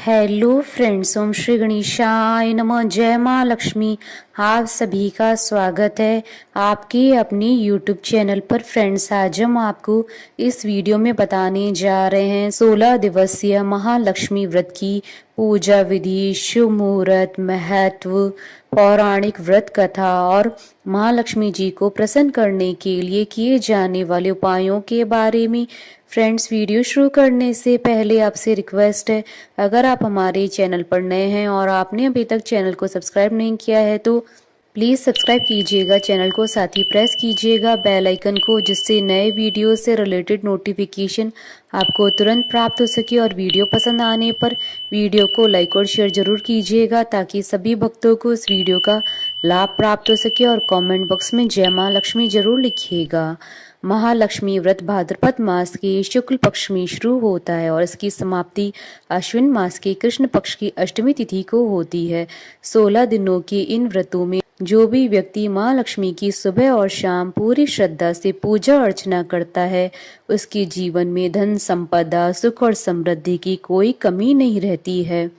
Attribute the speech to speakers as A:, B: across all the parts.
A: Hello friends, ओम श्री गणेशाय नमः। जय माँ लक्ष्मी। आप सभी का स्वागत है आपके अपने यूट्यूब चैनल पर। फ्रेंड्स, आज हम आपको इस वीडियो में बताने जा रहे हैं 16 दिवसीय महालक्ष्मी व्रत की पूजा विधि, शुभ मुहूर्त, महत्व, पौराणिक व्रत कथा और महालक्ष्मी जी को प्रसन्न करने के लिए किए जाने वाले उपायों के बारे में। फ्रेंड्स, वीडियो शुरू करने से पहले आपसे रिक्वेस्ट है, अगर आप हमारे चैनल पर नए हैं और आपने अभी तक चैनल को सब्सक्राइब नहीं किया है तो प्लीज़ सब्सक्राइब कीजिएगा चैनल को, साथ ही प्रेस कीजिएगा बेल आइकन को, जिससे नए वीडियो से रिलेटेड नोटिफिकेशन आपको तुरंत प्राप्त हो सके। और वीडियो पसंद आने पर वीडियो को लाइक और शेयर जरूर कीजिएगा ताकि सभी भक्तों को इस वीडियो का लाभ प्राप्त हो सके। और कमेंट बॉक्स में जय माँ लक्ष्मी जरूर लिखिएगा। महालक्ष्मी व्रत भाद्रपद मास के शुक्ल पक्ष में शुरू होता है और इसकी समाप्ति अश्विन मास के कृष्ण पक्ष की अष्टमी तिथि को होती है। 16 दिनों के इन व्रतों में जो भी व्यक्ति माँ लक्ष्मी की सुबह और शाम पूरी श्रद्धा से पूजा अर्चना करता है, उसके जीवन में धन संपदा, सुख और समृद्धि की कोई कमी नहीं रहती है।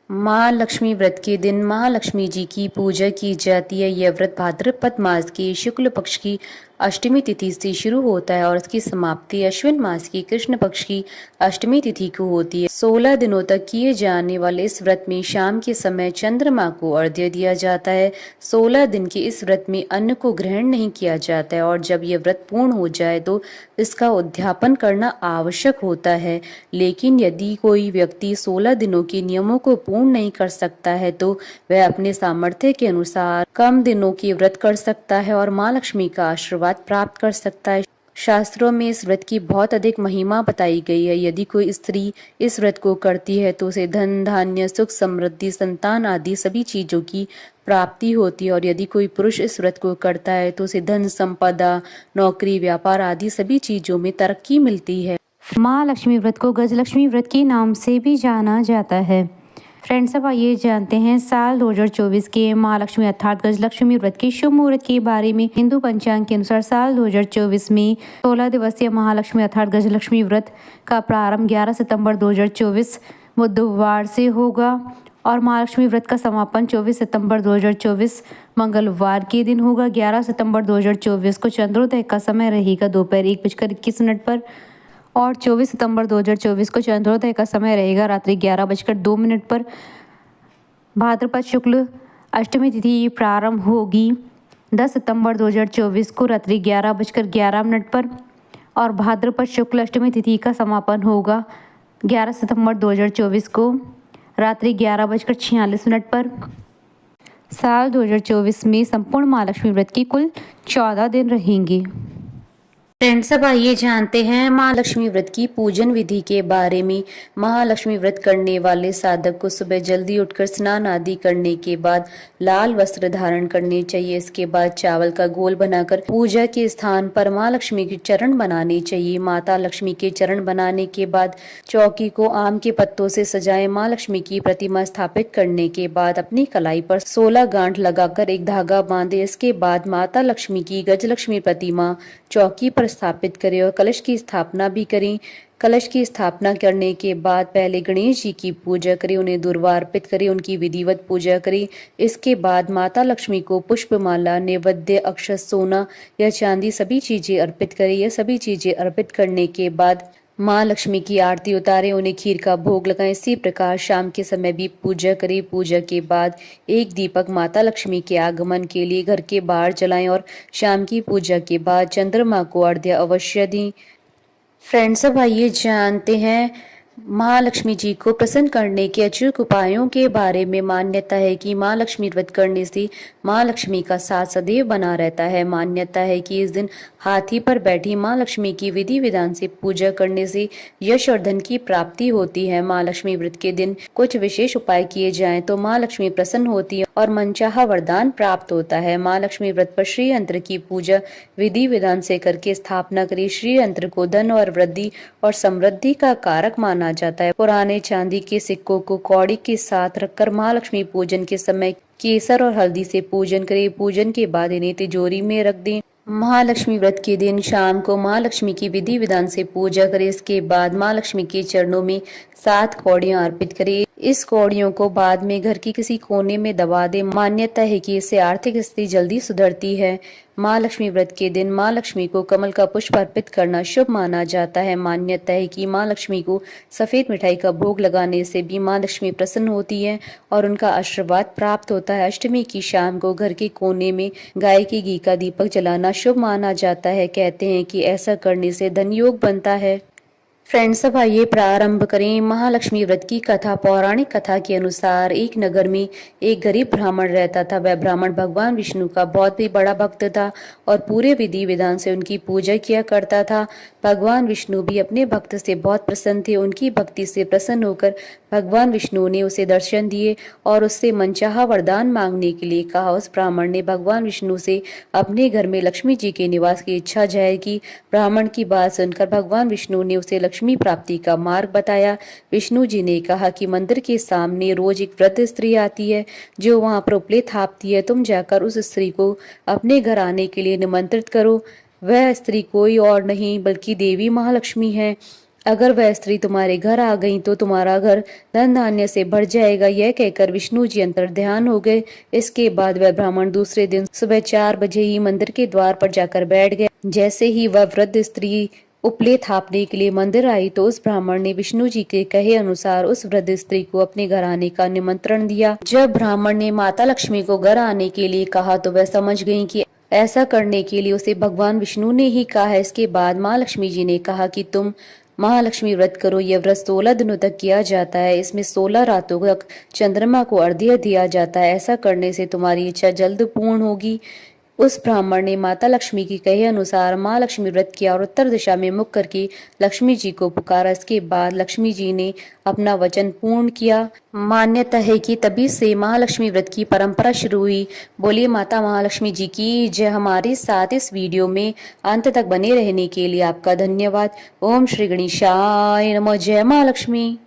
A: माँ लक्ष्मी व्रत के दिन महालक्ष्मी जी की पूजा की जाती है। यह व्रत भाद्रपद मास की शुक्ल पक्ष की अष्टमी तिथि से शुरू होता है और इसकी समाप्ति अश्विन मास की कृष्ण पक्ष की अष्टमी तिथि को होती है। 16 दिनों तक किए जाने वाले इस व्रत में शाम के समय चंद्रमा को अर्घ्य दिया जाता है। 16 दिन के इस व्रत में अन्न को ग्रहण नहीं किया जाता है और जब यह व्रत पूर्ण हो जाए तो इसका उद्यापन करना आवश्यक होता है। लेकिन यदि कोई व्यक्ति 16 दिनों के नियमों को पूर्ण नहीं कर सकता है तो वह अपने सामर्थ्य के अनुसार कम दिनों की व्रत कर सकता है और माँ लक्ष्मी का आशीर्वाद प्राप्त कर सकता है। शास्त्रों में इस व्रत की बहुत अधिक महिमा बताई गई है। यदि कोई स्त्री इस व्रत को करती है तो उसे धन धान्य, सुख समृद्धि, संतान आदि सभी चीजों की प्राप्ति होती है और यदि कोई पुरुष इस व्रत को करता है तो उसे धन संपदा, नौकरी, व्यापार आदि सभी चीजों में तरक्की मिलती है।
B: महालक्ष्मी व्रत को गजलक्ष्मी व्रत के नाम से भी जाना जाता है। फ्रेंड्स, अब आइए जानते हैं साल 2024 के महालक्ष्मी अर्थात गजलक्ष्मी व्रत के शुभ मुहूर्त के बारे में। हिंदू पंचांग के अनुसार साल 2024 में 16 दिवसीय महालक्ष्मी अर्थात गजलक्ष्मी व्रत का प्रारंभ 11 सितंबर 2024 बुधवार से होगा और महालक्ष्मी व्रत का समापन 24 सितंबर 2024 मंगलवार के दिन होगा। 11 सितंबर 2024 को चंद्रोदय का समय रहेगा दोपहर 1:21 पर और 24 सितंबर 2024 को चंद्रोदय का समय रहेगा रात्रि 11:02 पर। भाद्रपद शुक्ल अष्टमी तिथि प्रारंभ होगी 10 सितंबर 2024 को रात्रि 11:11 पर और भाद्रपद शुक्ल अष्टमी तिथि का समापन होगा 11 सितंबर 2024 को रात्रि 11:46 पर। साल 2024 में संपूर्ण महालक्ष्मी व्रत की कुल 14 दिन रहेंगे।
A: फ्रेंड्स, अब आइए जानते हैं महालक्ष्मी व्रत की पूजन विधि के बारे में। महालक्ष्मी व्रत करने वाले साधक को सुबह जल्दी उठकर स्नान आदि करने के बाद लाल वस्त्र धारण करने चाहिए। इसके बाद चावल का गोल बनाकर पूजा के स्थान पर महालक्ष्मी के चरण बनाने चाहिए। माता लक्ष्मी के चरण बनाने के बाद चौकी को आम के पत्तों से सजाएं। माँ लक्ष्मी की प्रतिमा स्थापित करने के बाद अपनी कलाई पर 16 गांठ लगाकर एक धागा बांधे। इसके बाद माता लक्ष्मी की गजलक्ष्मी प्रतिमा चौकी पर स्थापित करें और कलश की स्थापना भी करें। कलश की स्थापना करने के बाद पहले गणेश जी की पूजा करें, उन्हें दुर्वा अर्पित करें, उनकी विधिवत पूजा करें। इसके बाद माता लक्ष्मी को पुष्पमाला, नैवेद्य, अक्षत, सोना या चांदी सभी चीजें अर्पित करें। यह सभी चीजें अर्पित करने के बाद माँ लक्ष्मी की आरती उतारें, उन्हें खीर का भोग लगाएं। इसी प्रकार शाम के समय भी पूजा करें। पूजा के बाद एक दीपक माता लक्ष्मी के आगमन के लिए घर के बाहर जलाएं और शाम की पूजा के बाद चंद्रमा को अर्घ्य अवश्य दें। फ्रेंड्स, अब आइए जानते हैं महालक्ष्मी जी को प्रसन्न करने के अचूक उपायों के बारे में। मान्यता है कि माँ लक्ष्मी व्रत करने से माँ लक्ष्मी का साथ सदैव बना रहता है। मान्यता है कि इस दिन हाथी पर बैठी माँ लक्ष्मी की विधि विधान से पूजा करने से यश और धन की प्राप्ति होती है। माँ लक्ष्मी व्रत के दिन कुछ विशेष उपाय किए जाएं तो माँ लक्ष्मी प्रसन्न होती है और मनचाहा वरदान प्राप्त होता है। माँ लक्ष्मी व्रत पर श्री यंत्र की पूजा विधि विधान से करके स्थापना करें। श्री यंत्र को धन और वृद्धि और समृद्धि का कारक माना जाता है। पुराने चांदी के सिक्कों को कौड़ी के साथ रखकर महालक्ष्मी पूजन के समय केसर और हल्दी से पूजन करें। पूजन के बाद इन्हें तिजोरी में रख दें। महालक्ष्मी व्रत के दिन शाम को महालक्ष्मी की विधि विधान से पूजा करें। इसके बाद महालक्ष्मी के चरणों में 7 कौड़ियां अर्पित करें। इस कौड़ियों को बाद में घर की किसी कोने में दबा दे। मान्यता है कि इससे आर्थिक स्थिति जल्दी सुधरती है। माँ लक्ष्मी व्रत के दिन माँ लक्ष्मी को कमल का पुष्प अर्पित करना शुभ माना जाता है। मान्यता है कि माँ लक्ष्मी को सफेद मिठाई का भोग लगाने से भी माँ लक्ष्मी प्रसन्न होती है और उनका आशीर्वाद प्राप्त होता है। अष्टमी की शाम को घर के कोने में गाय के घी का दीपक जलाना शुभ माना जाता है। कहते हैं कि ऐसा करने से धन योग बनता है। फ्रेंड्स, अब आइए प्रारंभ करें महालक्ष्मी व्रत की कथा। पौराणिक कथा के अनुसार एक नगर में एक गरीब ब्राह्मण रहता था। वह ब्राह्मण भगवान विष्णु का बहुत ही बड़ा भक्त था और पूरे विधि विधान से उनकी पूजा किया करता था। भगवान विष्णु भी अपने भक्त से बहुत प्रसन्न थे। उनकी भक्ति से प्रसन्न होकर भगवान विष्णु ने उसे दर्शन दिए और उससे मनचाहा वरदान मांगने के लिए कहा। उस ब्राह्मण ने भगवान विष्णु से अपने घर में लक्ष्मी जी के निवास की इच्छा जाहिर की। ब्राह्मण की बात सुनकर भगवान विष्णु ने उसे लक्ष्मी प्राप्ति का मार्ग बताया। विष्णु जी ने कहा कि मंदिर के सामने रोज एक वृद्ध स्त्री आती है जो वहां पर उपले थापती है। तुम जाकर उस स्त्री को अपने घर आने के लिए निमंत्रित करो। वह स्त्री कोई और नहीं बल्कि देवी महालक्ष्मी है। अगर वह स्त्री तुम्हारे घर आ गई तो तुम्हारा घर धन धान्य से भर जाएगा। यह कहकर विष्णु जी अंतर ध्यान हो गए। इसके बाद वह ब्राह्मण दूसरे दिन सुबह 4 बजे ही मंदिर के द्वार पर जाकर बैठ गया। जैसे ही वह वृद्ध स्त्री उपले थापने के लिए मंदिर आई तो उस ब्राह्मण ने विष्णु जी के कहे अनुसार उस वृद्ध स्त्री को अपने घर आने का निमंत्रण दिया। जब ब्राह्मण ने माता लक्ष्मी को घर आने के लिए कहा तो वह समझ गई कि ऐसा करने के लिए उसे भगवान विष्णु ने ही कहा है। इसके बाद माँ लक्ष्मी जी ने कहा कि तुम महालक्ष्मी व्रत करो। यह व्रत 16 दिनों तक किया जाता है। इसमें 16 रातों तक चंद्रमा को अर्घ्य दिया जाता है। ऐसा करने से तुम्हारी इच्छा जल्द पूर्ण होगी। उस ब्राह्मण ने माता लक्ष्मी की कहे अनुसार माँ लक्ष्मी व्रत किया और उत्तर दिशा में मुख करके लक्ष्मी जी को पुकारा। इसके बाद लक्ष्मी जी ने अपना वचन पूर्ण किया। मान्यता है कि तभी से महालक्ष्मी व्रत की परंपरा शुरू हुई। बोलिए माता महालक्ष्मी जी की जय। हमारे साथ इस वीडियो में अंत तक बने रहने के लिए आपका धन्यवाद। ओम श्री गणेशाय नमः। जय महालक्ष्मी।